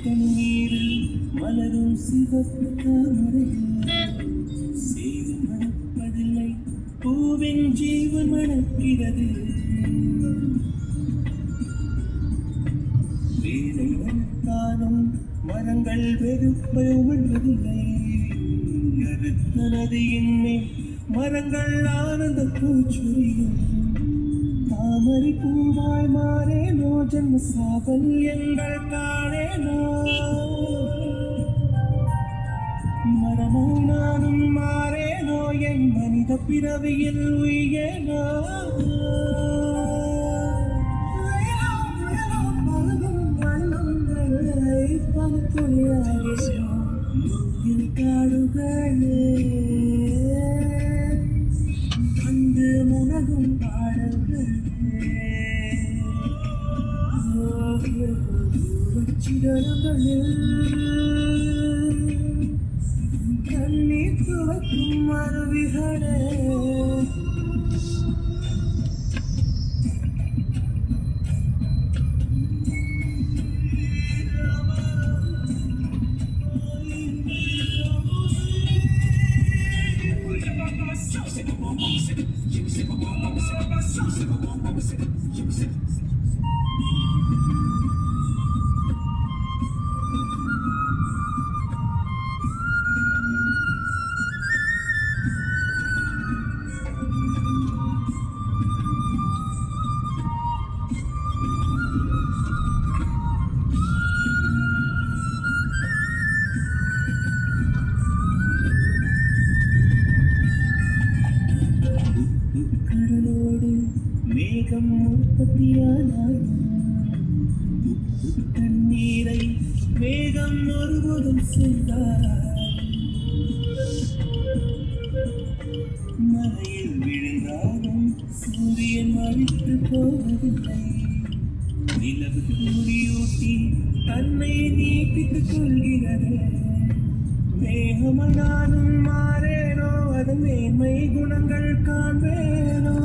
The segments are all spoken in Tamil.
தண்ணீரில் மலரும் சிவப்பு தாமரையில் சேது மணப்பதில்லை, பூவின் ஜீவன் மணக்கிறது. வேலை வளர்த்தாலும் மரங்கள் வெறுப்பை உமிழ்வதில்லை. அறுத்த நதியின் மேல் மரங்கள் ஆனந்த பூச்சொரியும். தாமரை பூவாய் மாறேனோ, ஜன்ம சாபல் எங்கள் காணேனோ. மரமாய் நானும் மாறேனோ, என் மனித பிறவியில் உயேனோ. காடுகளே வந்து முனகும் பாடல்களே, சிதறங்களில் கண்ணீர் துவைக்கும் அருவிகளே. கடலோடு மேகம் உற்பத்தியானாலும் தண்ணீரை மேகம் ஒருபோதும் செய்தார். மலையில் விழுந்தாலும் சூரியன் மறித்து போவதில்லை. நிலவு கூடியூட்டி தன்னை நீட்டித்துக் கொள்கிறது. மேகமல் நானும் மாறேனோ, அதன் மேன்மை குணங்கள் காண்பேனோ.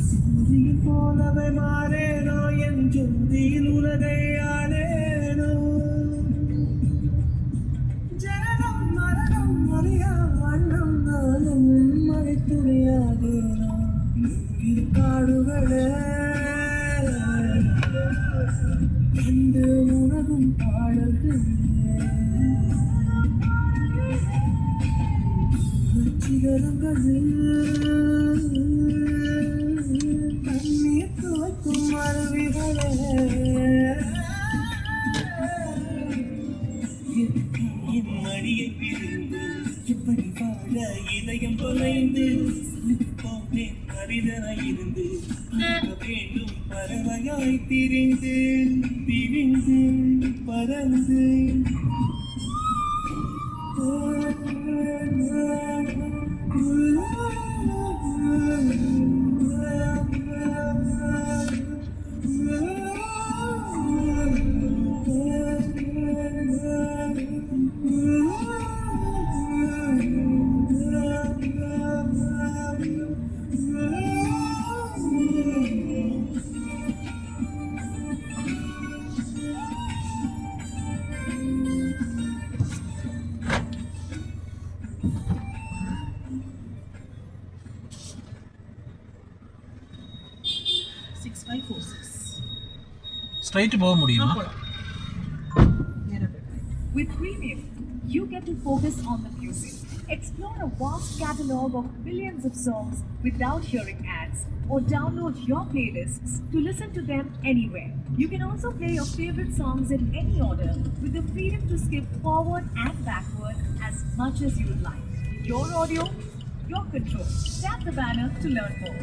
சூரியன் போலவே மாறேனோ, என் ஜோதியில் உலகை ஆளேனோ. ஜனனம் மரணம் அறியா வண்ணம் நானும் மழை துணியாதேனோ. காடுகளே கண்டு உணவும் பாடல்கள் சிகரங்களில் தண்ணீர் துவைக்கும் அருவிகளே. மடியை பிரிந்து எப்படி வாழ இதயம் தொலைந்து போனேன் மனிதனாயிருந்து வேண்டும் பறவையாய் திரிந்து திரிந்து பறந்து. ஸ்ட்ரைட் போக முடியுமா? With Premium, you get to focus on the music. Explore a vast catalog of millions of songs without hearing ads, or download your playlists to listen to them anywhere. You can also play your favorite songs in any order with the freedom to skip forward and backward as much as you would like. Your audio, your control. Tap the banner to learn more.